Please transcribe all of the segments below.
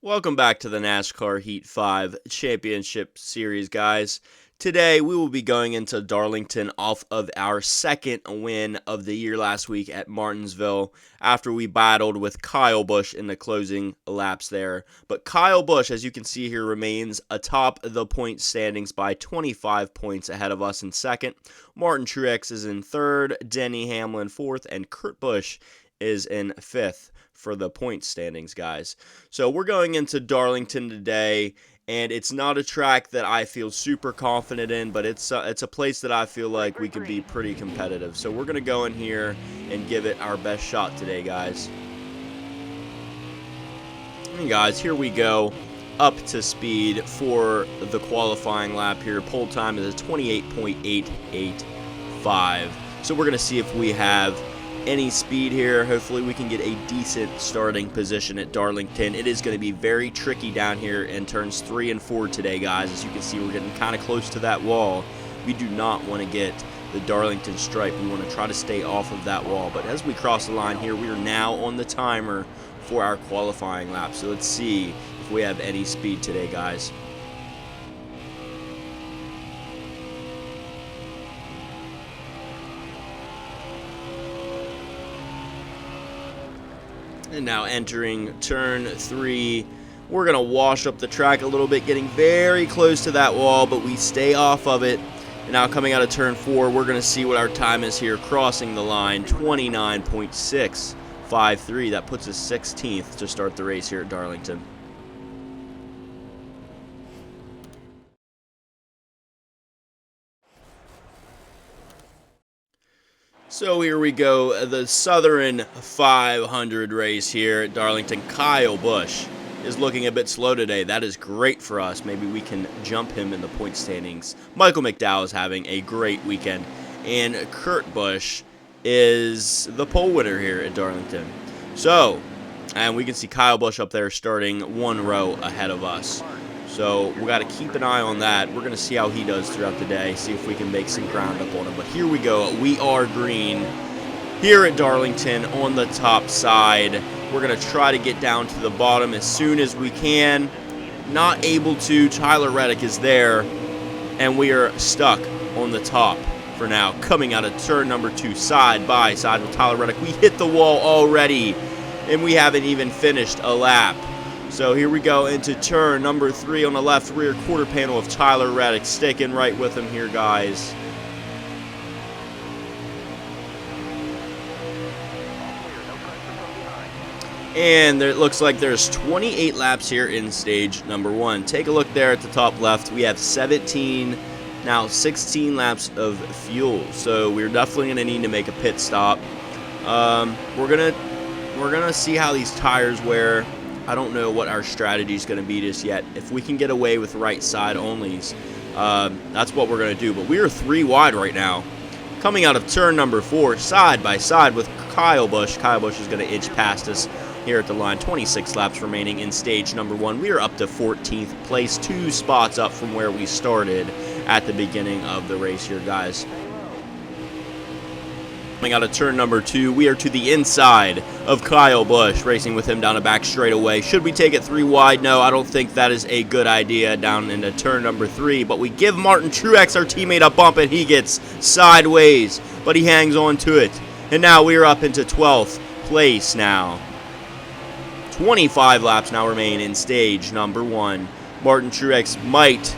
Welcome back to the NASCAR Heat 5 Championship Series, guys. Today, we will be going into Darlington off of our second win of the year last week at Martinsville after we battled with Kyle Busch in the closing laps there. But Kyle Busch, as you can see here, remains atop the point standings by 25 points ahead of us in second. Martin Truex is in third, Denny Hamlin fourth, and Kurt Busch is in fifth for the point standings, guys. So we're going into Darlington today, and it's not a track that I feel super confident in, but it's a place that I feel like we can be pretty competitive. So we're going to go in here and give it our best shot today, guys. And guys, here we go. Up to speed for the qualifying lap here. Pole time is 28.885. So we're going to see if we have any speed here. Hopefully we can get a decent starting position at Darlington. It is going to be very tricky down here in turns 3 and 4 today, guys. As you can see, we're getting kind of close to that wall. We do not want to get the Darlington stripe. We want to try to stay off of that wall. But as we cross the line here, we are now on the timer for our qualifying lap. So let's see if we have any speed today, guys. And now entering turn 3, we're going to wash up the track a little bit, getting very close to that wall, but we stay off of it. And now coming out of turn 4, we're going to see what our time is here, crossing the line, 29.653. That puts us 16th to start the race here at Darlington. So here we go, the Southern 500 race here at Darlington. Kyle Busch is looking a bit slow today. That is great for us. Maybe we can jump him in the point standings. Michael McDowell is having a great weekend. And Kurt Busch is the pole winner here at Darlington. So, and we can see Kyle Busch up there starting one row ahead of us. So we got to keep an eye on that. We're going to see how he does throughout the day, see if we can make some ground up on him. But here we go. We are green here at Darlington on the top side. We're going to try to get down to the bottom as soon as we can. Not able to. Tyler Reddick is there, and we are stuck on the top for now. Coming out of turn number 2, side by side with Tyler Reddick. We hit the wall already, and we haven't even finished a lap. So here we go into turn number 3 on the left rear quarter panel of Tyler Reddick. Sticking right with him here, guys. And it looks like there's 28 laps here in stage number 1. Take a look there at the top left. We have 16 laps of fuel. So we're definitely going to need to make a pit stop. We're gonna see how these tires wear. I don't know what our strategy is going to be just yet. If we can get away with right side onlys, that's what we're going to do. But we are 3 wide right now. Coming out of turn number 4, side by side with Kyle Busch. Kyle Busch is going to inch past us here at the line. 26 laps remaining in stage number 1. We are up to 14th place, 2 spots up from where we started at the beginning of the race here, guys. Coming out of turn number 2, we are to the inside of Kyle Busch, racing with him down a back straightaway. Should we take it 3 wide? No, I don't think that is a good idea down into turn number 3. But we give Martin Truex, our teammate, a bump, and he gets sideways. But he hangs on to it. And now we are up into 12th place now. 25 laps now remain in stage number 1. Martin Truex might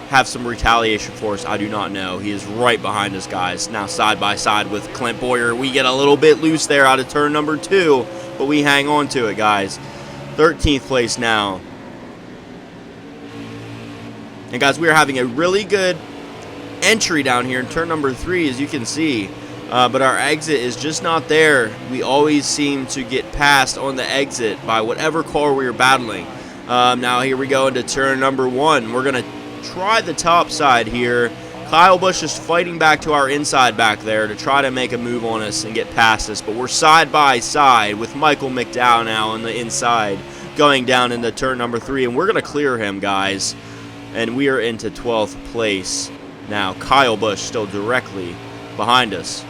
have some retaliation for us. I do not know. He is right behind us, guys. Now side by side with Clint Boyer. We get a little bit loose there out of turn number 2, but we hang on to it, guys. 13th place now. And guys, we are having a really good entry down here in turn number 3, as you can see. But our exit is just not there. We always seem to get passed on the exit by whatever car we are battling. Now here we go into turn number 1. We're going to try the top side here. Kyle Busch is fighting back to our inside back there to try to make a move on us and get past us. But we're side by side with Michael McDowell now on the inside going down into turn number 3. And we're going to clear him, guys. And we are into 12th place. Now Kyle Busch still directly behind us.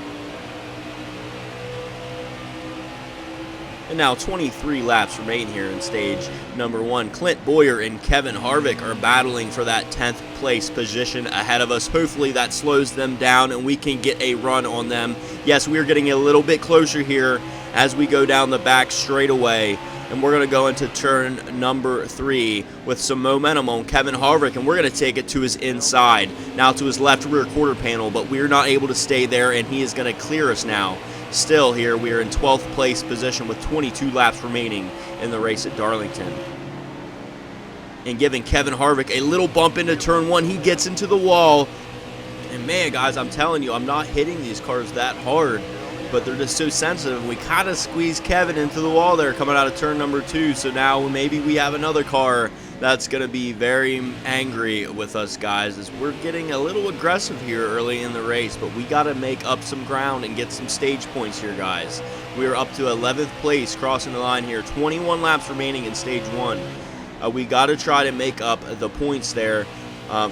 And now 23 laps remain here in stage number 1. Clint Boyer and Kevin Harvick are battling for that 10th place position ahead of us. Hopefully that slows them down and we can get a run on them. Yes, we're getting a little bit closer here as we go down the back straightaway. And we're going to go into turn number 3 with some momentum on Kevin Harvick, and we're going to take it to his inside, now to his left rear quarter panel, but we're not able to stay there, and he is going to clear us now. Still here, we are in 12th place position with 22 laps remaining in the race at Darlington. And giving Kevin Harvick a little bump into turn 1, he gets into the wall. And man, guys, I'm telling you, I'm not hitting these cars that hard, but they're just so sensitive. We kind of squeezed Kevin into the wall there coming out of turn number 2. So now maybe we have another car that's going to be very angry with us, guys, as we're getting a little aggressive here early in the race. But we got to make up some ground and get some stage points here, guys. We are up to 11th place crossing the line here. 21 laps remaining in stage 1. We got to try to make up the points there.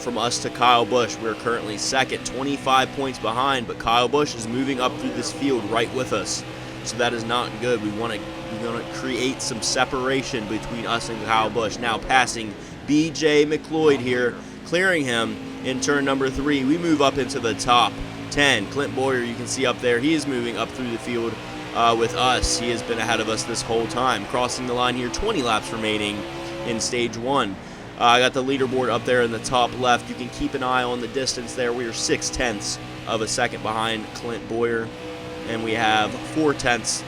From us to Kyle Busch, we're currently second, 25 points behind, but Kyle Busch is moving up through this field right with us. So that is not good. We want to create some separation between us and Kyle Busch. Now passing B.J. McLeod here, clearing him in turn number 3. We move up into the top 10. Clint Boyer, you can see up there, he is moving up through the field with us. He has been ahead of us this whole time. Crossing the line here, 20 laps remaining in stage 1. I got the leaderboard up there in the top left. You can keep an eye on the distance there. We are 0.6 of a second behind Clint Boyer. And we have 0.4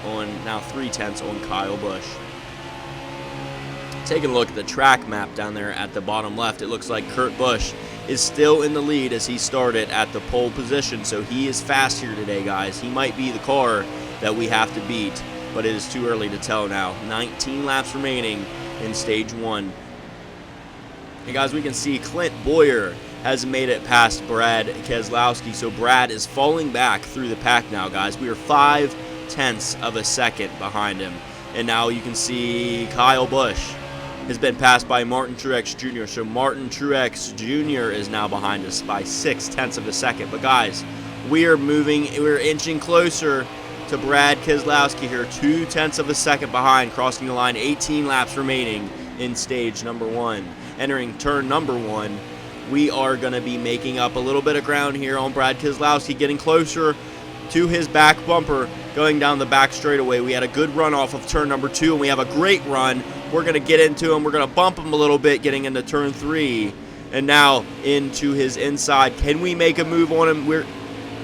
on, now 0.3 on Kyle Busch. Taking a look at the track map down there at the bottom left, it looks like Kurt Busch is still in the lead as he started at the pole position. So he is fast here today, guys. He might be the car that we have to beat, but it is too early to tell now. 19 laps remaining in stage 1. And guys, we can see Clint Boyer has made it past Brad Keselowski. So Brad is falling back through the pack now, guys. We are 0.5 of a second behind him. And now you can see Kyle Busch has been passed by Martin Truex Jr. So Martin Truex Jr. is now behind us by 0.6 of a second. But guys, we're inching closer to Brad Keselowski here. 0.2 of a second behind, crossing the line. 18 laps remaining in stage number 1. Entering turn number 1, we are going to be making up a little bit of ground here on Brad Keselowski, getting closer to his back bumper, going down the back straightaway. We had a good run off of turn number 2, and we have a great run. We're going to get into him. We're going to bump him a little bit, getting into turn 3, and now into his inside. Can we make a move on him? We're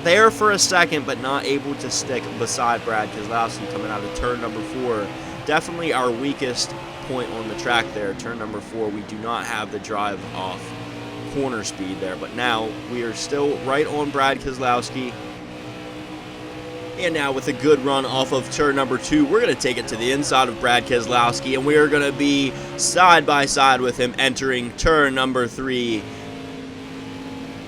there for a second, but not able to stick beside Brad Keselowski coming out of turn number 4. Definitely our weakest point on the track there. Turn number 4, we do not have the drive off corner speed there, but now we are still right on Brad Keselowski. And now with a good run off of turn number 2, we're going to take it to the inside of Brad Keselowski, and we are going to be side by side with him entering turn number 3.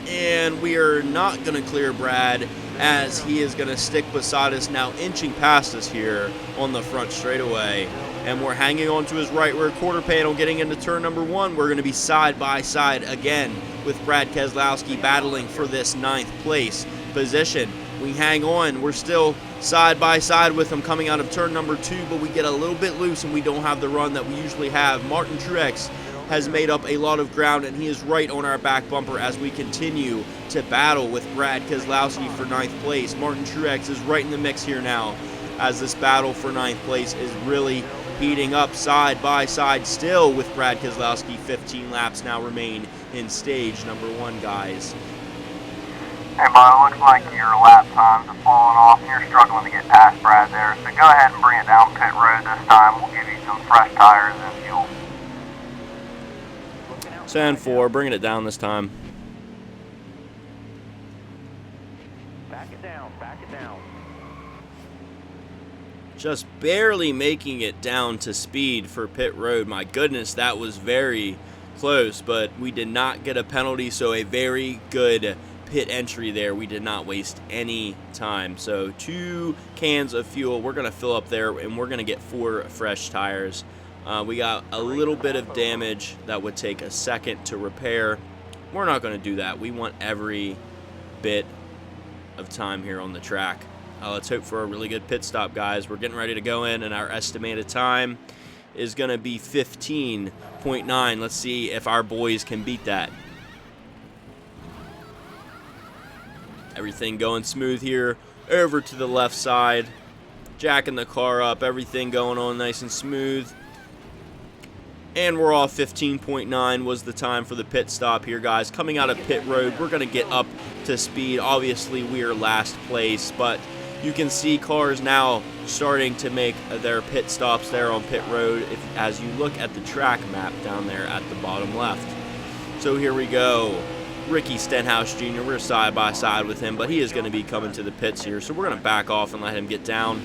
And we are not going to clear Brad, as he is going to stick beside us now, inching past us here on the front straightaway. And we're hanging on to his right rear quarter panel, getting into turn number 1. We're going to be side by side again with Brad Keselowski battling for this 9th place position. We hang on. We're still side by side with him coming out of turn number 2, but we get a little bit loose and we don't have the run that we usually have. Martin Truex has made up a lot of ground, and he is right on our back bumper as we continue to battle with Brad Keselowski for 9th place. Martin Truex is right in the mix here now, as this battle for 9th place is really heating up side by side still with Brad Keselowski. 15 laps now remain in stage number 1, guys. Hey, Bob, it looks like your lap times are falling off and you're struggling to get past Brad there. So go ahead and bring it down pit road this time. We'll give you some fresh tires and fuel. Sand 4, bringing it down this time. Back it down, back it down. Just barely making it down to speed for pit road. My goodness, that was very close, but we did not get a penalty, so a very good pit entry there. We did not waste any time. So 2 cans of fuel we're going to fill up there, and we're going to get 4 fresh tires. We got a little bit of damage that would take a second to repair. We're not going to do that. We want every bit of time here on the track. Let's hope for a really good pit stop, guys. We're getting ready to go in, and our estimated time is going to be 15.9. Let's see if our boys can beat that. Everything going smooth here. Over to the left side. Jacking the car up. Everything going on nice and smooth. And we're off. 15.9 was the time for the pit stop here, guys. Coming out of pit road, we're going to get up to speed. Obviously, we are last place, but you can see cars now starting to make their pit stops there on pit road as you look at the track map down there at the bottom left. So here we go. Ricky Stenhouse Jr., we're side by side with him, but he is going to be coming to the pits here, so we're going to back off and let him get down.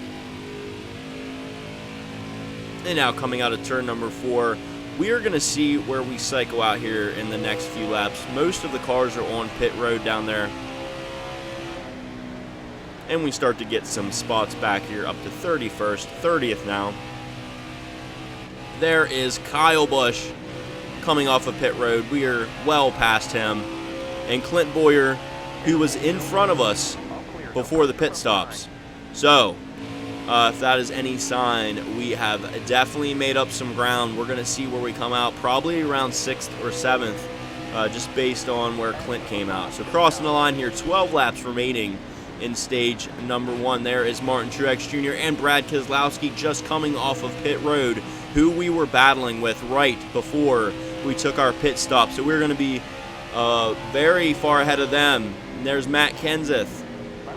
And now coming out of turn number 4, we are going to see where we cycle out here in the next few laps. Most of the cars are on pit road down there. And we start to get some spots back here up to 31st, 30th now. There is Kyle Busch coming off of pit road. We are well past him. And Clint Boyer, who was in front of us before the pit stops. So, if that is any sign, we have definitely made up some ground. We're going to see where we come out, probably around 6th or 7th, just based on where Clint came out. So crossing the line here, 12 laps remaining in stage number 1. There is Martin Truex Jr. and Brad Keselowski just coming off of pit road, who we were battling with right before we took our pit stop. So we're going to be very far ahead of them. And there's Matt Kenseth,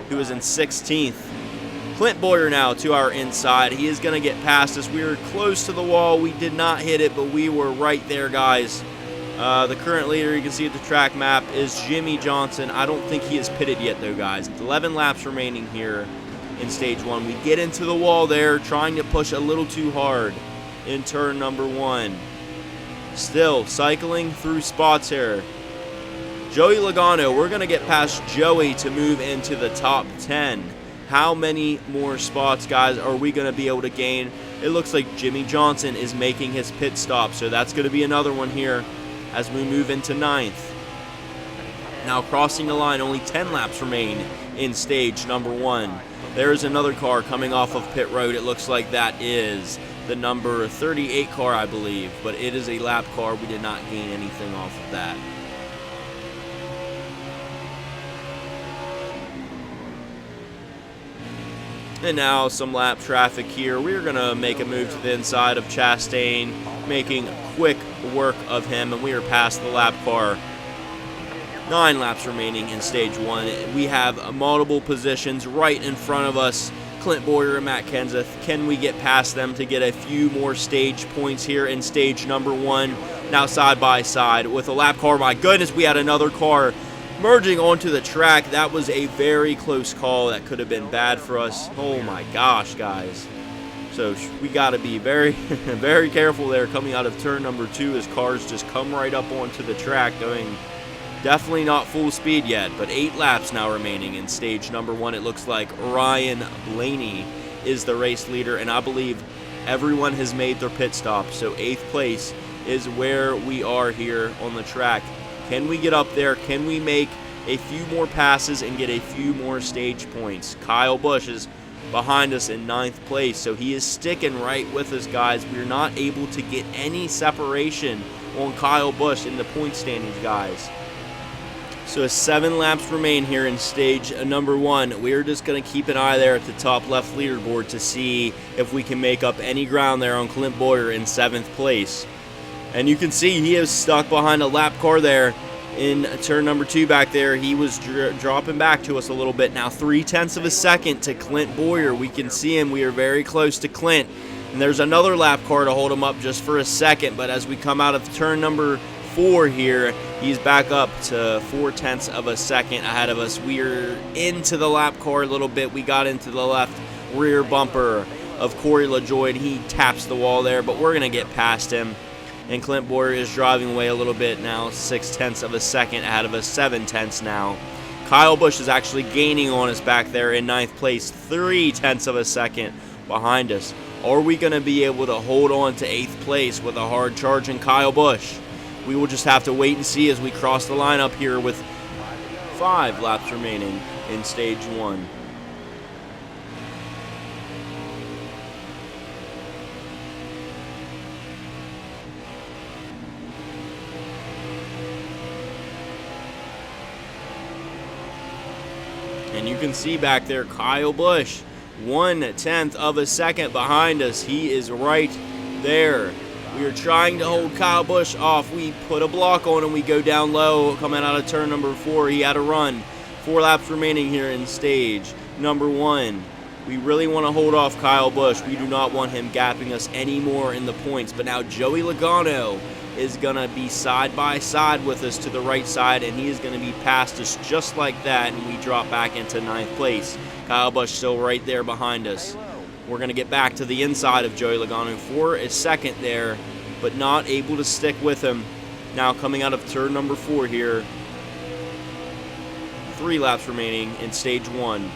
who is in 16th. Clint Boyer now to our inside. He is going to get past us. We were close to the wall. We did not hit it, but we were right there, guys. The current leader, you can see at the track map, is Jimmy Johnson. I don't think he is pitted yet, though, guys. 11 laps remaining here in stage 1. We get into the wall there, trying to push a little too hard in turn number 1. Still cycling through spots here. Joey Logano, we're going to get past Joey to move into the top 10. How many more spots, guys, are we going to be able to gain? It looks like Jimmy Johnson is making his pit stop, so that's going to be another one here as we move into 9th. Now crossing the line, only 10 laps remain in stage number 1. There's another car coming off of pit road. It looks like that is the number 38 car, I believe, but it is a lap car. We did not gain anything off of that. And now some lap traffic here. We're going to make a move to the inside of Chastain, making quick work of him, and we are past the lap car. 9 laps remaining in stage 1. We have multiple positions right in front of us. Clint Boyer and Matt Kenseth. Can we get past them to get a few more stage points here in stage number 1? Now side by side with a lap car. My goodness, we had another car merging onto the track. That was a very close call. That could have been bad for us. Oh my gosh, guys. So we got to be very, very careful there coming out of turn number 2 as cars just come right up onto the track going definitely not full speed yet, but 8 laps now remaining in stage number 1. It looks like Ryan Blaney is the race leader, and I believe everyone has made their pit stop. So 8th place is where we are here on the track. Can we get up there? Can we make a few more passes and get a few more stage points? Kyle Busch is behind us in 9th place, so he is sticking right with us, guys. We're not able to get any separation on Kyle Busch in the point standings, guys. So 7 laps remain here in stage number 1. We're just going to keep an eye there at the top left leaderboard to see if we can make up any ground there on Clint Boyer in 7th place. And you can see he is stuck behind a lap car there in turn number 2 back there. He was dropping back to us a little bit. Now 0.3 of a second to Clint Boyer. We can see him. We are very close to Clint. And there's another lap car to hold him up just for a second. But as we come out of turn number 4 here, he's back up to 0.4 of a second ahead of us. We're into the lap car a little bit. We got into the left rear bumper of Corey LaJoie. He taps the wall there, but we're going to get past him. And Clint Boyer is driving away a little bit now, 0.6 of a second ahead of us, 0.7 now. Kyle Busch is actually gaining on us back there in 9th place, 0.3 of a second behind us. Are we going to be able to hold on to 8th place with a hard charging Kyle Busch? We will just have to wait and see as we cross the line up here with 5 laps remaining in stage 1. And you can see back there Kyle Busch, 1/10 of a second behind us. He is right there. We are trying to hold Kyle Busch off. We put a block on him. We go down low coming out of turn number 4. He had a run. 4 laps remaining here in stage number 1. We really want to hold off Kyle Busch. We do not want him gapping us anymore in the points. But now Joey Logano is going to be side by side with us to the right side, and he is going to be past us just like that, and we drop back into 9th place. Kyle Busch still right there behind us. We're going to get back to the inside of Joey Logano for a second there, but not able to stick with him. Now coming out of turn number 4 here. 3 laps remaining in stage 1.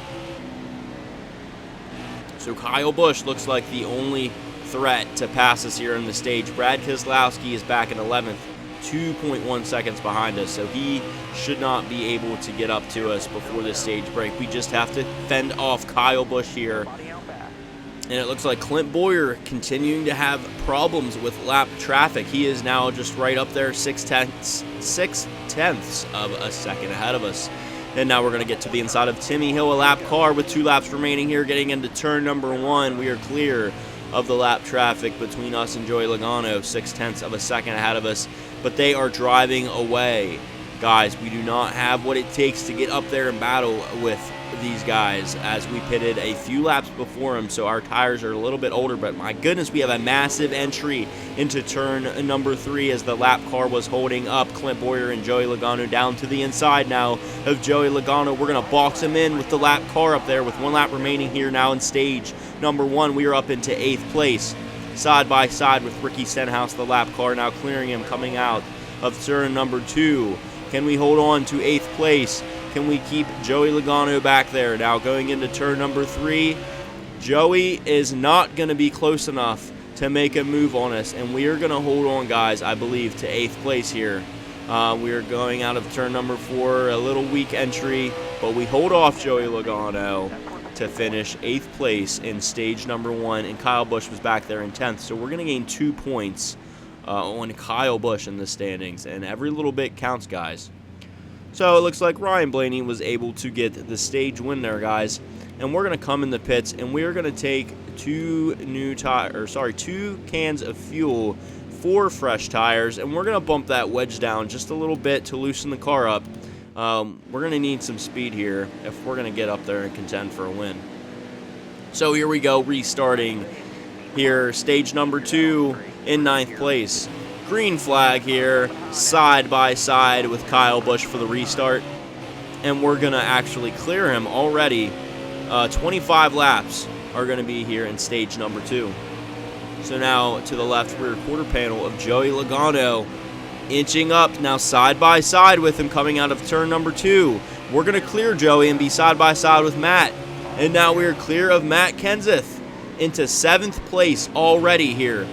So Kyle Busch looks like the only threat to pass us here in the stage. Brad Keselowski is back in 11th, 2.1 seconds behind us, so he should not be able to get up to us before this stage break. We just have to fend off Kyle Busch here. And it looks like Clint Bowyer continuing to have problems with lap traffic. He is now just right up there, 6/10 of a second ahead of us. And now we're going to get to the inside of Timmy Hill, a lap car with 2 laps remaining here, getting into turn number 1. We are clear of the lap traffic between us and Joey Logano, 6/10 of a second ahead of us. But they are driving away. Guys, we do not have what it takes to get up there and battle with these guys, as we pitted a few laps before them, so our tires are a little bit older. But my goodness, we have a massive entry into turn number 3 as the lap car was holding up Clint Bowyer and Joey Logano down to the inside now of Joey Logano. We're going to box him in with the lap car up there with 1 lap remaining here now in stage number 1. We are up into 8th place, side by side with Ricky Stenhouse, the lap car, now clearing him coming out of turn number 2. Can we hold on to 8th place? Can we keep Joey Logano back there? Now going into turn number 3, Joey is not going to be close enough to make a move on us, and we are going to hold on, guys, I believe, to 8th place here. We are going out of turn number 4, a little weak entry, but we hold off Joey Logano to finish 8th place in stage number 1, and Kyle Busch was back there in 10th, so we're going to gain 2 points on Kyle Busch in the standings, and every little bit counts, guys. So it looks like Ryan Blaney was able to get the stage win there, guys. And we're going to come in the pits, and we are going to take 2 cans of fuel, 4 fresh tires, and we're going to bump that wedge down just a little bit to loosen the car up. We're going to need some speed here if we're going to get up there and contend for a win. So here we go, restarting here, stage number 2 in 9th place. Green flag here, side by side with Kyle Busch for the restart. And we're going to actually clear him already. 25 laps are going to be here in stage number 2. So now to the left rear quarter panel of Joey Logano, inching up now side by side with him coming out of turn number 2. We're going to clear Joey and be side by side with Matt. And now we are clear of Matt Kenseth into 7th place already here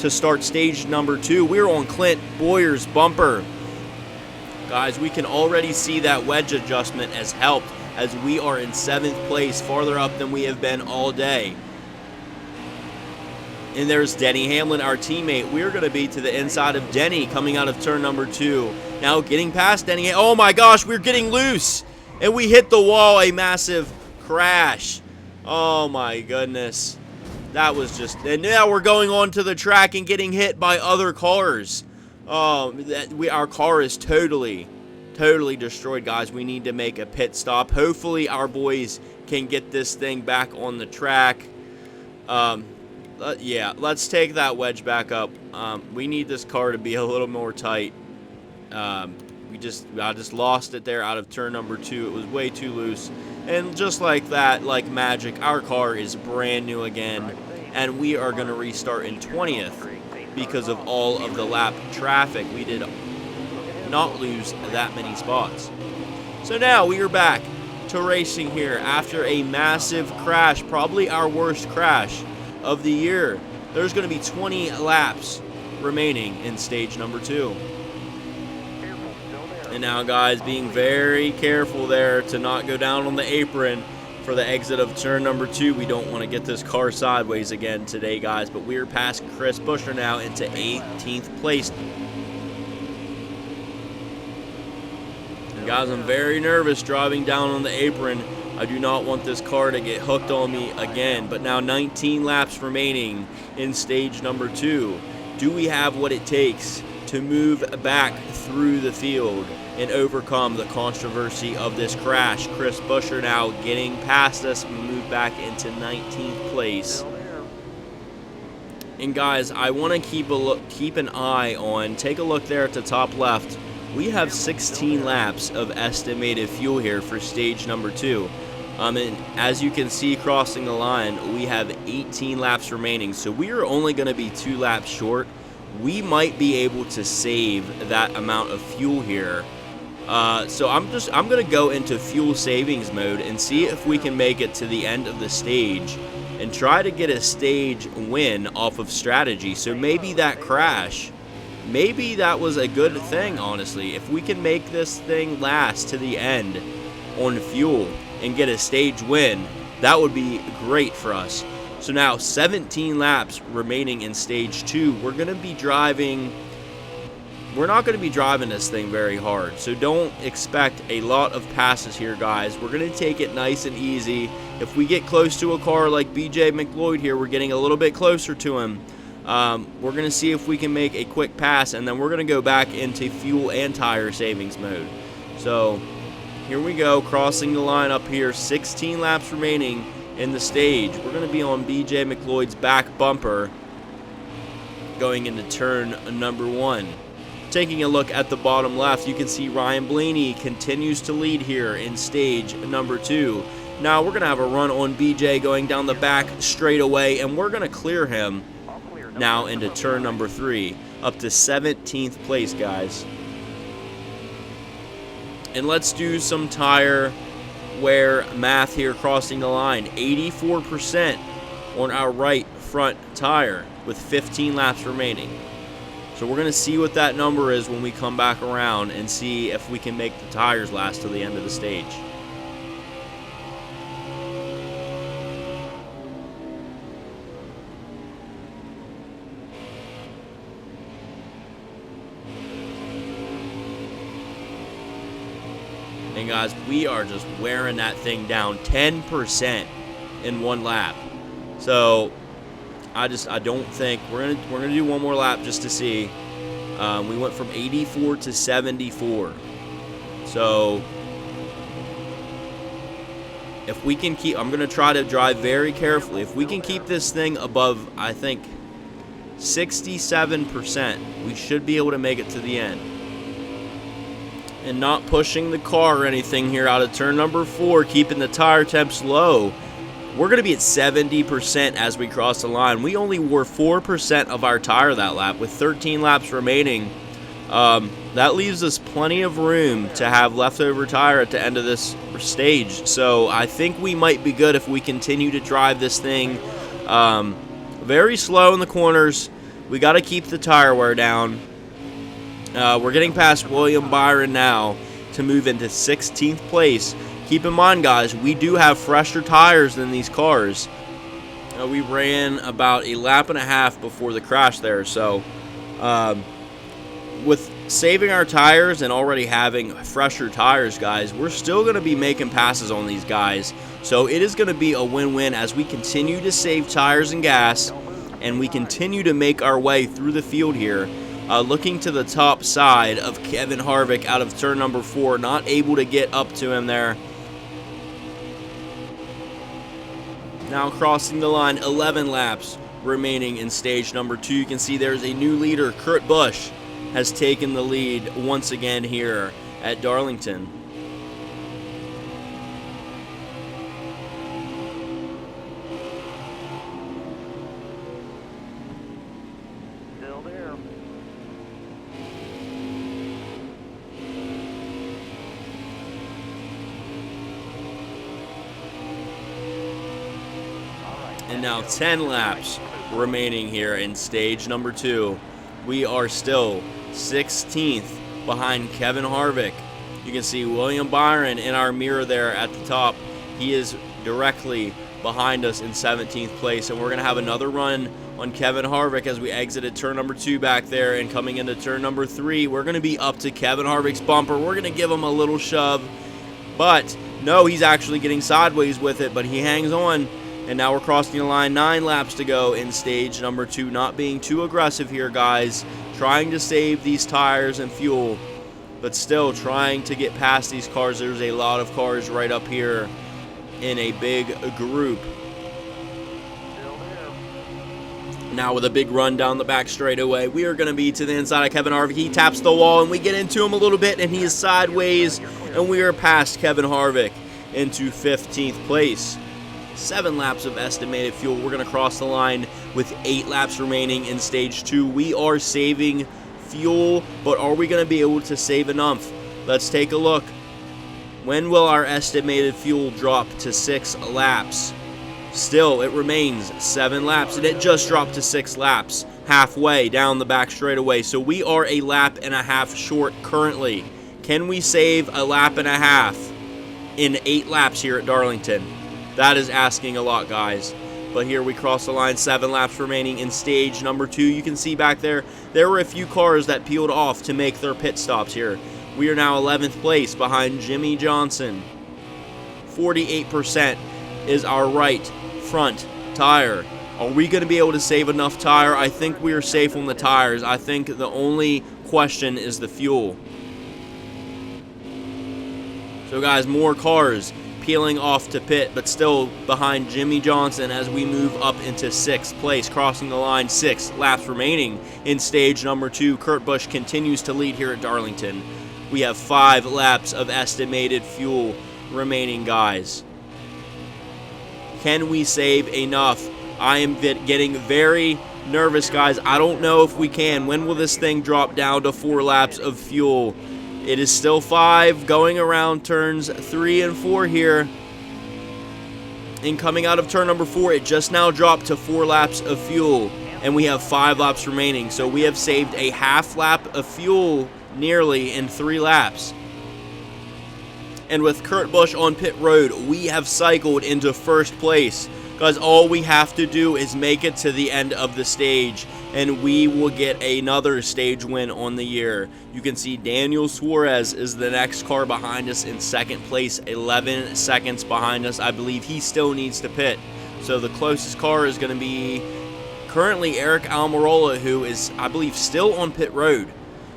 to start stage number 2. We're on Clint Bowyer's bumper. Guys, we can already see that wedge adjustment has helped as we are in 7th place, farther up than we have been all day. And there's Denny Hamlin, our teammate. We're going to be to the inside of Denny coming out of turn number 2. Now getting past Denny. Oh my gosh, we're getting loose. And we hit the wall, a massive crash. Oh my goodness. That was just, and now we're going onto the track and getting hit by other cars. Our car is totally destroyed, guys. We need to make a pit stop. Hopefully our boys can get this thing back on the track. Yeah, let's take that wedge back up. We need this car to be a little more tight. I just lost it there out of turn number 2. It was way too loose. And just like that, like magic, our car is brand new again. And we are going to restart in 20th because of all of the lap traffic. We did not lose that many spots. So now we are back to racing here after a massive crash, probably our worst crash of the year. There's going to be 20 laps remaining in stage number 2. And now, guys, being very careful there to not go down on the apron for the exit of turn number 2. We don't want to get this car sideways again today, guys. But we're past Chris Buescher now into 18th place. And guys, I'm very nervous driving down on the apron I do not want this car to get hooked on me again. But now 19 laps remaining in stage number 2. Do we have what it takes to move back through the field and overcome the controversy of this crash? Chris Buescher now getting past us. We move back into 19th place. And guys, I want to keep an eye on, take a look there at the top left. We have 16 laps of estimated fuel here for stage number 2. And as you can see crossing the line, we have 18 laps remaining. So we are only going to be 2 laps short. We might be able to save that amount of fuel here. So I'm going to go into fuel savings mode and see if we can make it to the end of the stage and try to get a stage win off of strategy. So maybe that crash, maybe that was a good thing, honestly. If we can make this thing last to the end on fuel and get a stage win, that would be great for us. So now 17 laps remaining in stage 2. We're going to be driving, we're not going to be driving this thing very hard. So don't expect a lot of passes here, guys. We're going to take it nice and easy. If we get close to a car like BJ McLeod here, we're getting a little bit closer to him. We're going to see if we can make a quick pass, and then we're going to go back into fuel and tire savings mode. So here we go, crossing the line up here, 16 laps remaining in the stage. We're going to be on BJ McLeod's back bumper going into turn number 1. Taking a look at the bottom left, you can see Ryan Blaney continues to lead here in stage number 2. Now we're going to have a run on BJ going down the back straightaway, and we're going to clear him now into turn number 3, up to 17th place, guys. And let's do some tire wear math here crossing the line. 84% on our right front tire with 15 laps remaining. So we're going to see what that number is when we come back around and see if we can make the tires last to the end of the stage. And guys, we are just wearing that thing down 10% in one lap. So I don't think we're gonna do one more lap just to see. We went from 84 to 74. So if we can keep, I'm gonna try to drive very carefully. If we can keep this thing above, I think 67%, we should be able to make it to the end. And not pushing the car or anything here out of turn number 4, keeping the tire temps low. We're going to be at 70% as we cross the line. We only wore 4% of our tire that lap with 13 laps remaining. That leaves us plenty of room to have leftover tire at the end of this stage. So I think we might be good if we continue to drive this thing very slow in the corners. We got to keep the tire wear down. We're getting past William Byron now to move into 16th place. Keep in mind, guys, we do have fresher tires than these cars. We ran about a lap and a half before the crash there. So with saving our tires and already having fresher tires, guys, we're still going to be making passes on these guys. So it is going to be a win-win as we continue to save tires and gas, and we continue to make our way through the field here. Looking to the top side of Kevin Harvick out of turn number 4, not able to get up to him there. Now crossing the line, 11 laps remaining in stage number 2. You can see there's a new leader. Kurt Busch has taken the lead once again here at Darlington. Still there. And now 10 laps remaining here in stage number 2. We are still 16th behind Kevin Harvick. You can see William Byron in our mirror there at the top. He is directly behind us in 17th place. And we're going to have another run on Kevin Harvick as we exited turn number 2 back there. And coming into turn number 3, we're going to be up to Kevin Harvick's bumper. We're going to give him a little shove. But No, he's actually getting sideways with it, but he hangs on. And now we're crossing the line. 9 laps to go in stage number 2. Not being too aggressive here, guys. Trying to save these tires and fuel, but still trying to get past these cars. There's a lot of cars right up here in a big group. Now with a big run down the back straightaway, we are going to be to the inside of Kevin Harvick. He taps the wall, and we get into him a little bit, and he is sideways, and we are past Kevin Harvick into 15th place. 7 laps of estimated fuel. We're going to cross the line with 8 laps remaining in stage 2. We are saving fuel, but are we going to be able to save enough? Let's take a look. When will our estimated fuel drop to 6 laps? Still, it remains 7 laps, and it just dropped to 6 laps halfway down the back straightaway. So we are a lap and a half short currently. Can we save a lap and a half in 8 laps here at Darlington? That is asking a lot, guys. But here we cross the line, 7 laps remaining in stage number 2. You can see back there were a few cars that peeled off to make their pit stops here. We are now 11th place behind Jimmy Johnson. 48% is our right front tire. Are we going to be able to save enough tire? I think we are safe on the tires. I think the only question is the fuel. So guys, more cars peeling off to pit, but still behind Jimmy Johnson as we move up into 6th place, crossing the line. 6 laps remaining in stage number 2. Kurt Busch continues to lead here at Darlington. We have 5 laps of estimated fuel remaining, guys. Can we save enough? I am getting very nervous, guys. I don't know if we can. When will this thing drop down to 4 laps of fuel? It is still 5 going around turns 3 and 4 here. And coming out of turn number 4, it just now dropped to 4 laps of fuel. And we have 5 laps remaining. So we have saved a half lap of fuel nearly in 3 laps. And with Kurt Busch on pit road, we have cycled into 1st place. Because all we have to do is make it to the end of the stage, and we will get another stage win on the year. You can see Daniel Suarez is the next car behind us in 2nd place, 11 seconds behind us. I believe he still needs to pit. So the closest car is going to be currently Eric Almirola, who is, I believe, still on pit road.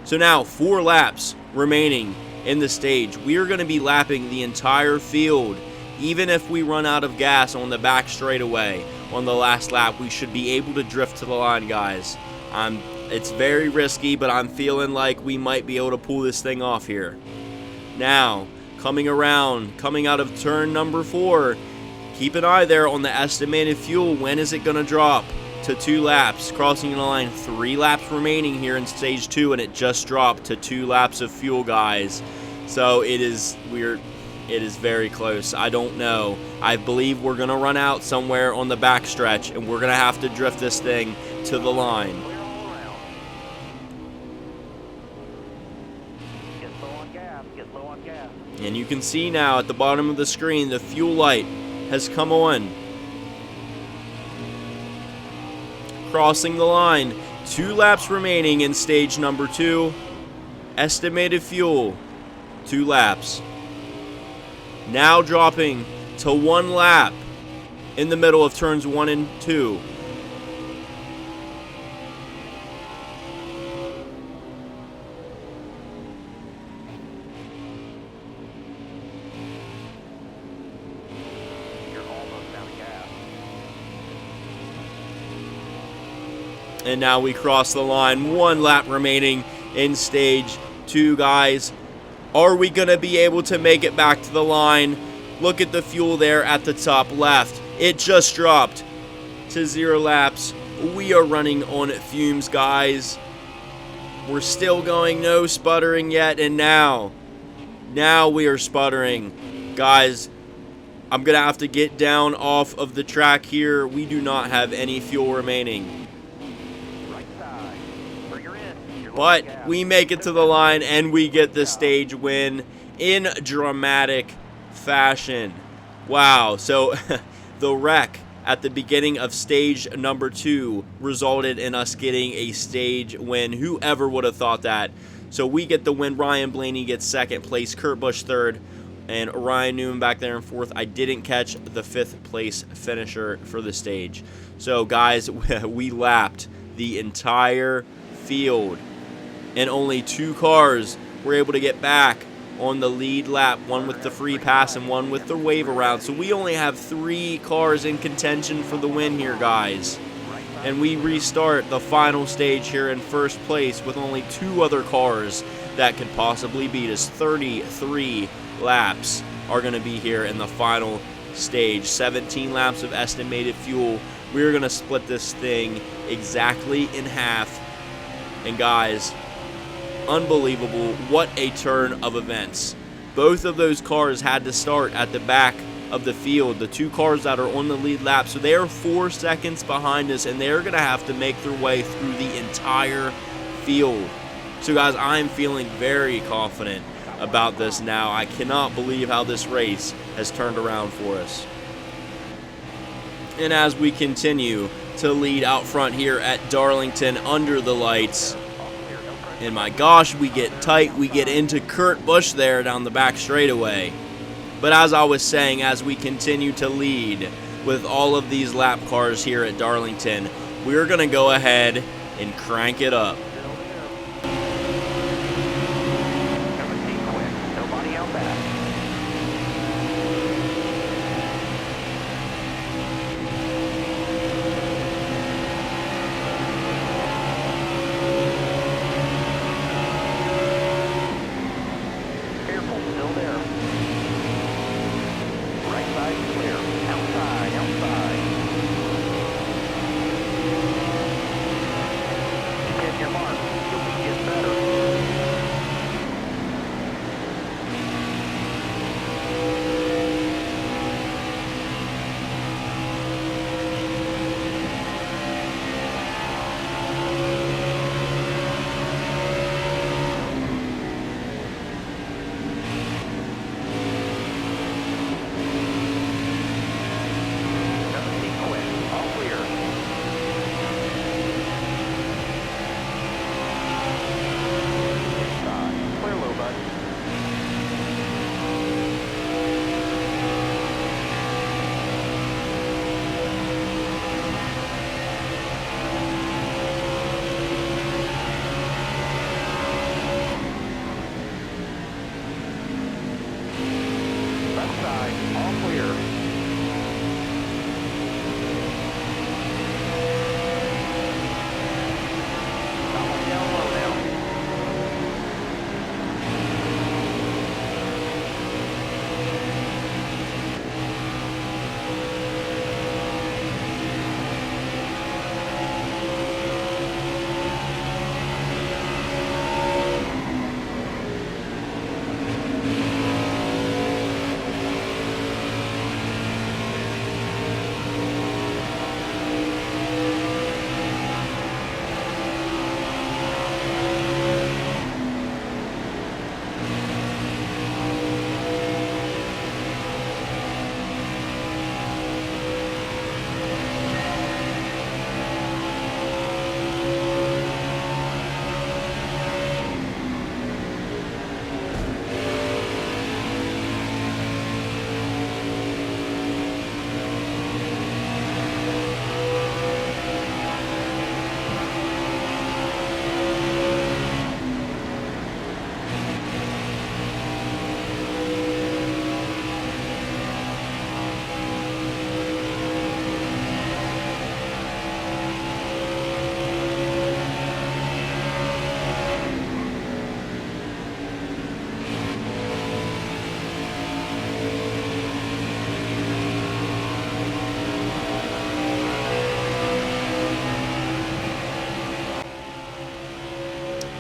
So now 4 laps remaining in the stage. We are going to be lapping the entire field. Even if we run out of gas on the back straightaway on the last lap, we should be able to drift to the line, guys. It's very risky, but I'm feeling like we might be able to pull this thing off here. Now, coming around, coming out of turn number 4, keep an eye there on the estimated fuel. When is it going to drop to 2 laps? Crossing the line, 3 laps remaining here in stage 2, and it just dropped to 2 laps of fuel, guys. So it is very close. I don't know. I believe we're going to run out somewhere on the back stretch, and we're going to have to drift this thing to the line. And you can see now at the bottom of the screen, the fuel light has come on. Crossing the line. 2 laps remaining in stage number 2. Estimated fuel, 2 laps. Now dropping to 1 lap in the middle of turns 1 and 2. And now we cross the line. 1 lap remaining in stage 2, guys. Are we going to be able to make it back to the line? Look at the fuel there at the top left. It just dropped to 0 laps. We are running on fumes, guys. We're still going, no sputtering yet, and now we are sputtering. Guys, I'm going to have to get down off of the track here. We do not have any fuel remaining. But we make it to the line, and we get the stage win in dramatic fashion. Wow. So the wreck at the beginning of stage number 2 resulted in us getting a stage win. Whoever would have thought that? So we get the win. Ryan Blaney gets 2nd place, Kurt Busch 3rd, and Ryan Newman back there in 4th. I didn't catch the 5th place finisher for the stage. So guys, we lapped the entire field, and only 2 cars were able to get back on the lead lap, one with the free pass and one with the wave around. So we only have 3 cars in contention for the win here, guys. And we restart the final stage here in 1st place with only 2 other cars that could possibly beat us. 33 laps are going to be here in the final stage. 17 laps of estimated fuel. We're going to split this thing exactly in half. And guys, unbelievable. What a turn of events. Both of those cars had to start at the back of the field, the 2 cars that are on the lead lap, so they are 4 seconds behind us, and they're going to have to make their way through the entire field. So guys, I'm feeling very confident about this now. I cannot believe how this race has turned around for us. And as we continue to lead out front here at Darlington under the lights, and my gosh, we get tight, we get into Kurt Busch there down the back straightaway. But as I was saying, as we continue to lead with all of these lap cars here at Darlington, we're going to go ahead and crank it up.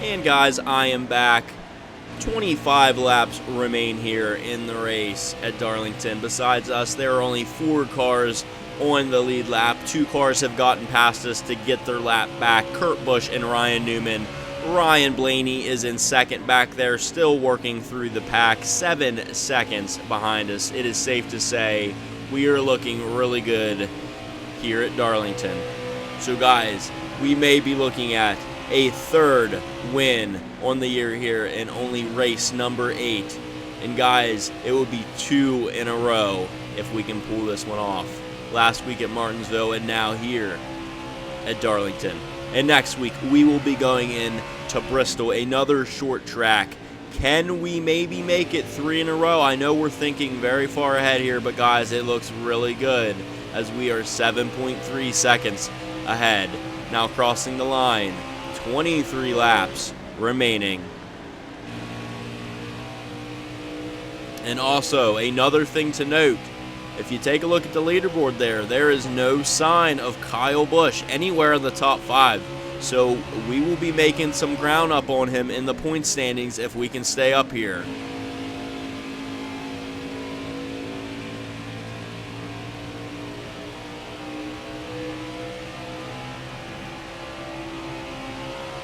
And guys, I am back. 25 laps remain here in the race at Darlington. Besides us, there are only 4 cars on the lead lap. 2 cars have gotten past us to get their lap back. Kurt Busch and Ryan Newman. Ryan Blaney is in second back there, still working through the pack. 7 seconds behind us. It is safe to say we are looking really good here at Darlington. So guys, we may be looking at a 3rd win on the year here in only race number 8 And guys, it would be 2 in a row if we can pull this one off. Last week at Martinsville and now here at Darlington. And next week, we will be going in to Bristol, another short track. Can we maybe make it 3 in a row? I know we're thinking very far ahead here, but guys, it looks really good as we are 7.3 seconds ahead. Now crossing the line, 23 laps remaining. And also, another thing to note, if you take a look at the leaderboard there is no sign of Kyle Busch anywhere in the top 5. So we will be making some ground up on him in the point standings if we can stay up here.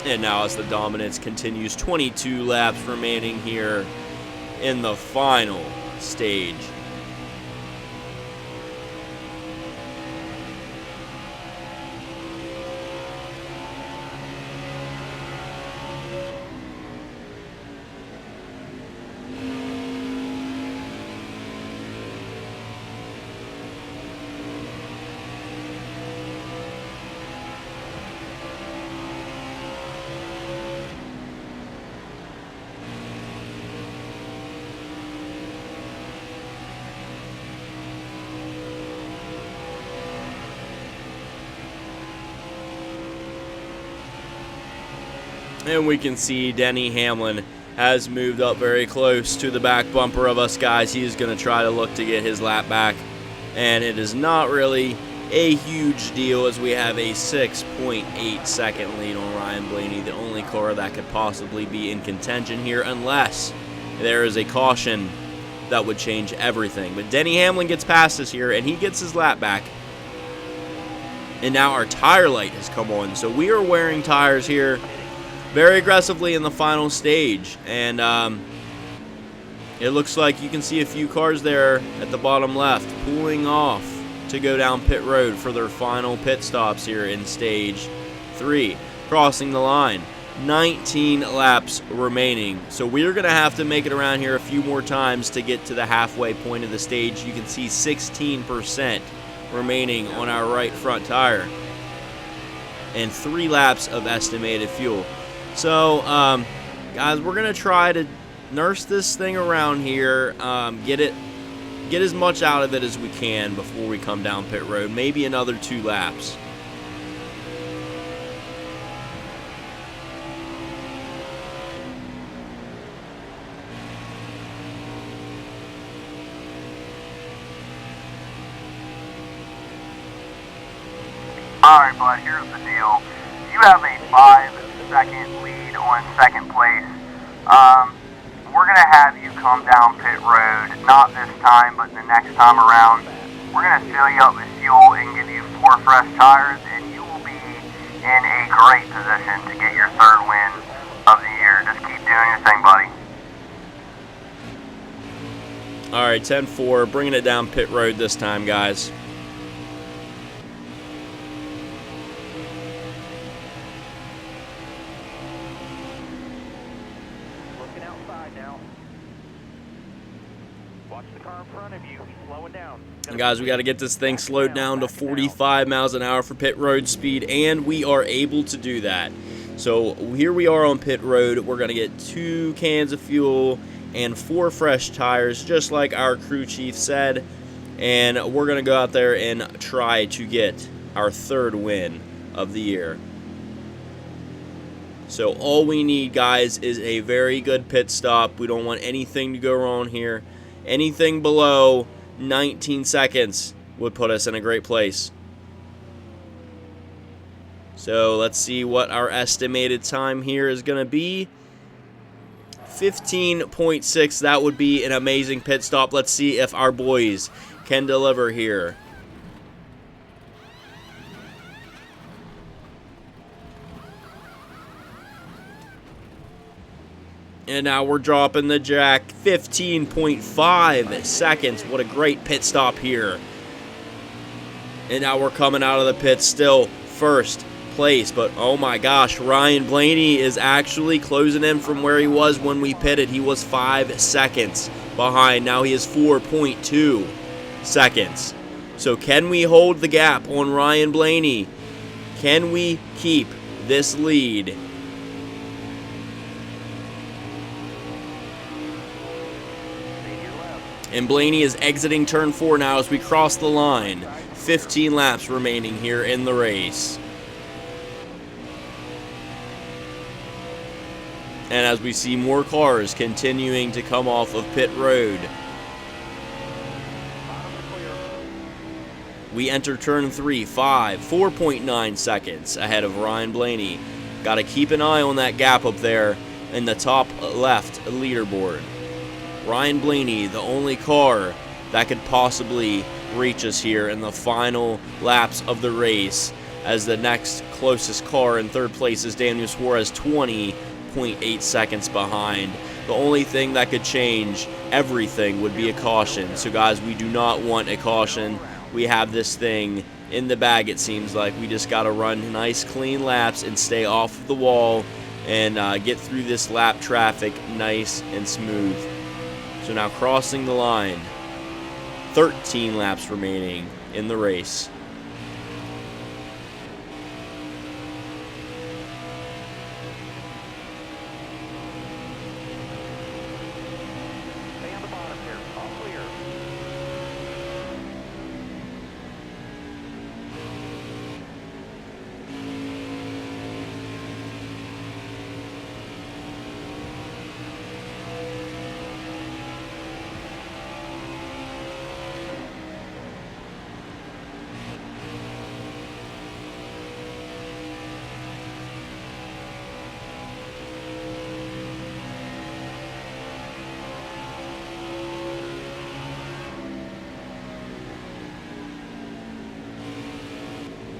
And now as the dominance continues, 22 laps remaining here in the final stage. And we can see Denny Hamlin has moved up very close to the back bumper of us, guys. He is going to try to look to get his lap back. And it is not really a huge deal as we have a 6.8 second lead on Ryan Blaney, the only car that could possibly be in contention here unless there is a caution that would change everything. But Denny Hamlin gets past us here and he gets his lap back. And now our tire light has come on. So we are wearing tires here very aggressively in the final stage, and it looks like you can see a few cars there at the bottom left pulling off to go down pit road for their final pit stops here in stage 3. Crossing the line, 19 laps remaining, so we're going to have to make it around here a few more times to get to the halfway point of the stage. You can see 16% remaining on our right front tire and 3 laps of estimated fuel. So, guys, we're going to try to nurse this thing around here, get as much out of it as we can before we come down pit road, maybe another 2 laps. Alright, bud, here's the deal. You have a 5-second lead on second place. We're going to have you come down pit road, not this time, but the next time around. We're going to fill you up with fuel and give you 4 fresh tires, and you will be in a great position to get your 3rd win of the year. Just keep doing your thing, buddy. Alright, 10-4, bringing it down pit road this time, guys. And guys, we got to get this thing slowed down to 45 miles an hour for pit road speed, and we are able to do that. So here we are on pit road. We're going to get 2 cans of fuel and 4 fresh tires, just like our crew chief said. And we're going to go out there and try to get our 3rd win of the year. So all we need, guys, is a very good pit stop. We don't want anything to go wrong here. Anything below 19 seconds would put us in a great place. So let's see what our estimated time here is going to be. 15.6. That would be an amazing pit stop. Let's see if our boys can deliver here. And now we're dropping the jack. 15.5 seconds. What a great pit stop here. And now we're coming out of the pit still first place. But oh my gosh, Ryan Blaney is actually closing in from where he was when we pitted. He was 5 seconds behind. Now he is 4.2 seconds. So can we hold the gap on Ryan Blaney? Can we keep this lead? And Blaney is exiting turn 4 now as we cross the line. 15 laps remaining here in the race. And as we see more cars continuing to come off of pit road, we enter turn 3, 4.9 seconds ahead of Ryan Blaney. Got to keep an eye on that gap up there in the top left leaderboard. Ryan Blaney, the only car that could possibly reach us here in the final laps of the race, as the next closest car in third place is Daniel Suarez, 20.8 seconds behind. The only thing that could change everything would be a caution. So guys, we do not want a caution. We have this thing in the bag, it seems like. We just got to run nice clean laps and stay off the wall and get through this lap traffic nice and smooth. So now crossing the line, 13 laps remaining in the race. Stay on the bottom here. All clear.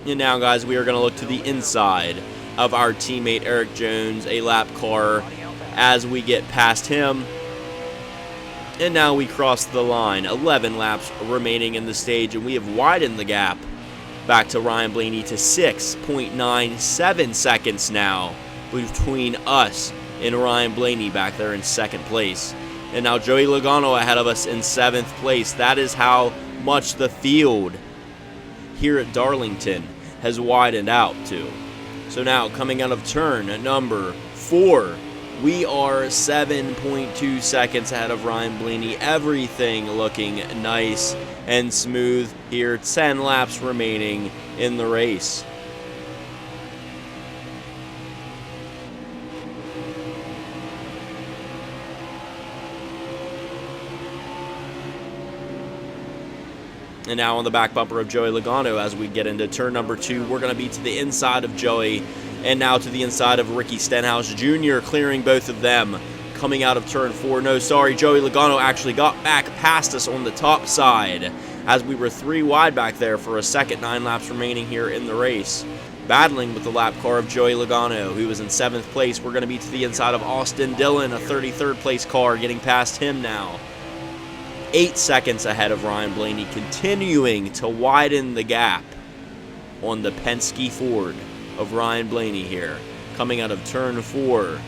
And now, guys, we are going to look to the inside of our teammate Eric Jones, a lap car, as we get past him. And now we cross the line. 11 laps remaining in the stage, and we have widened the gap back to Ryan Blaney to 6.97 seconds now between us and Ryan Blaney back there in second place. And now Joey Logano ahead of us in 7th place. That is how much the field here at Darlington has widened out to. So now coming out of turn number 4, we are 7.2 seconds ahead of Ryan Blaney. Everything looking nice and smooth here. 10 laps remaining in the race. And now on the back bumper of Joey Logano as we get into turn number 2. We're going to be to the inside of Joey and now to the inside of Ricky Stenhouse Jr., clearing both of them coming out of turn 4. No, sorry, Joey Logano actually got back past us on the top side as we were 3 wide back there for a second. 9 laps remaining here in the race. Battling with the lap car of Joey Logano, who was in 7th place. We're going to be to the inside of Austin Dillon, a 33rd place car, getting past him now. 8 seconds ahead of Ryan Blaney, continuing to widen the gap on the Penske Ford of Ryan Blaney here, coming out of turn 4.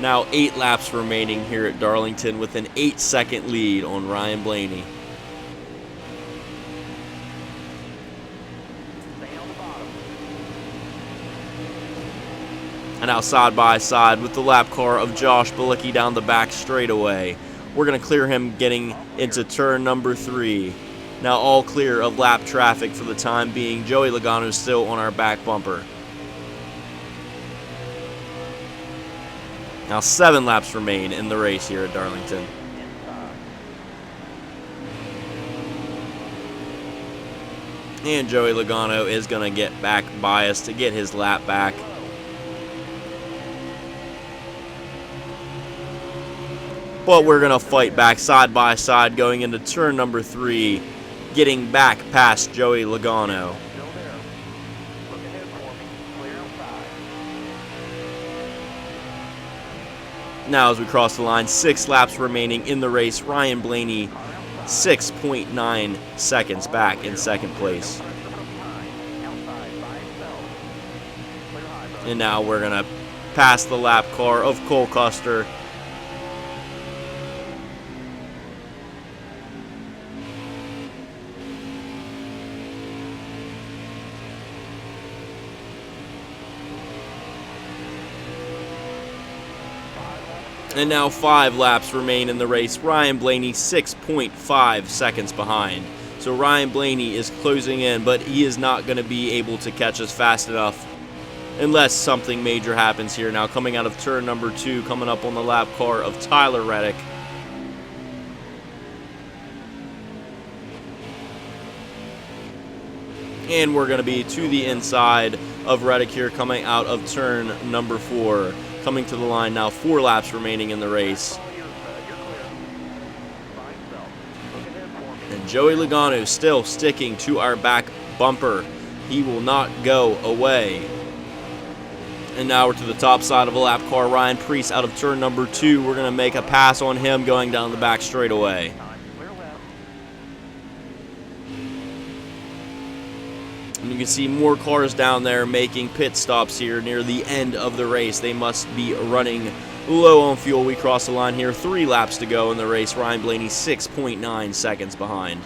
Now 8 laps remaining here at Darlington with an 8-second lead on Ryan Blaney. And now side by side with the lap car of Josh Bilicki down the back straightaway. We're going to clear him getting into turn number 3. Now all clear of lap traffic for the time being. Joey Logano is still on our back bumper. Now 7 laps remain in the race here at Darlington. And Joey Logano is going to get back by us to get his lap back. But we're going to fight back side by side going into turn number 3, getting back past Joey Logano. Now as we cross the line, 6 laps remaining in the race. Ryan Blaney 6.9 seconds back in second place. And now we're going to pass the lap car of Cole Custer. And now 5 laps remain in the race. Ryan Blaney 6.5 seconds behind. So Ryan Blaney is closing in, but he is not going to be able to catch us fast enough unless something major happens here. Now coming out of turn number 2, coming up on the lap car of Tyler Reddick. And we're going to be to the inside of Reddick here, coming out of turn number 4. Coming to the line now, 4 laps remaining in the race. And Joey Logano still sticking to our back bumper. He will not go away. And now we're to the top side of a lap car. Ryan Preece out of turn number 2. We're going to make a pass on him going down the back straightaway. And you can see more cars down there making pit stops here near the end of the race. They must be running low on fuel. We cross the line here. 3 laps to go in the race. Ryan Blaney 6.9 seconds behind.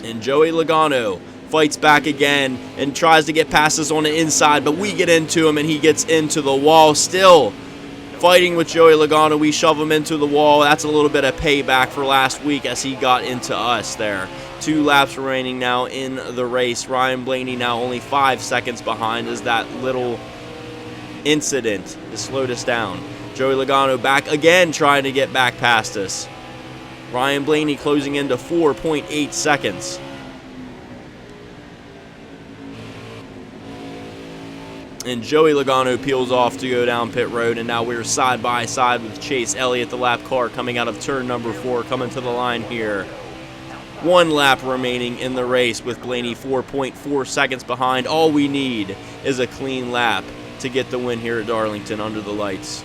And Joey Logano fights back again and tries to get past us on the inside, but we get into him and he gets into the wall. Still fighting with Joey Logano, we shove him into the wall. That's a little bit of payback for last week as he got into us there. 2 laps remaining now in the race. Ryan Blaney now only 5 seconds behind as that little incident has slowed us down. Joey Logano back again trying to get back past us. Ryan Blaney closing into 4.8 seconds. And Joey Logano peels off to go down pit road, and now we're side by side with Chase Elliott, the lap car coming out of turn number 4, coming to the line here. 1 lap remaining in the race with Blaney 4.4 seconds behind. All we need is a clean lap to get the win here at Darlington under the lights.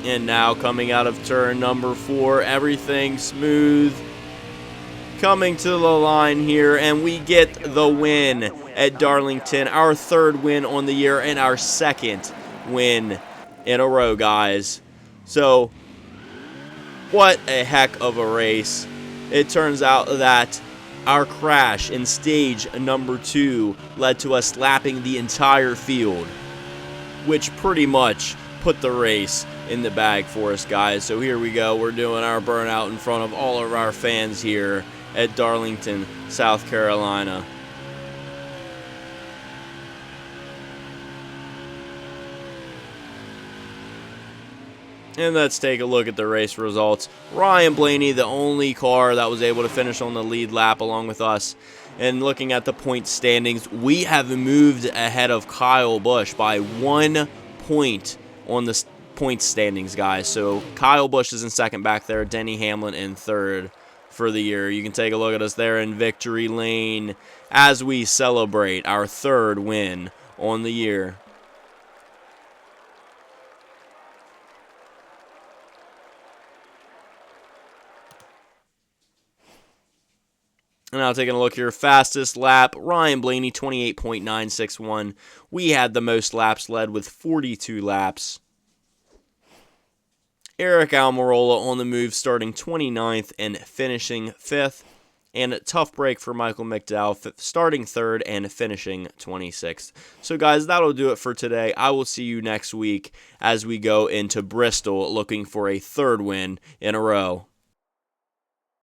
And now coming out of turn number 4, everything smooth. Coming to the line here, and we get the win at Darlington. Our 3rd win on the year and our 2nd win in a row, guys. So, what a heck of a race. It turns out that our crash in stage number 2 led to us lapping the entire field, which pretty much put the race in the bag for us, guys. So here we go. We're doing our burnout in front of all of our fans here at Darlington, South Carolina. And let's take a look at the race results. Ryan Blaney, the only car that was able to finish on the lead lap along with us. And looking at the point standings, we have moved ahead of Kyle Busch by 1 point on the point standings, guys. So Kyle Busch is in second back there, Denny Hamlin in third for the year. You can take a look at us there in victory lane as we celebrate our 3rd win on the year. And now taking a look here, fastest lap, Ryan Blaney, 28.961. We had the most laps led with 42 laps. Eric Almirola on the move, starting 29th and finishing 5th. And a tough break for Michael McDowell, starting 3rd and finishing 26th. So guys, that'll do it for today. I will see you next week as we go into Bristol looking for a 3rd win in a row.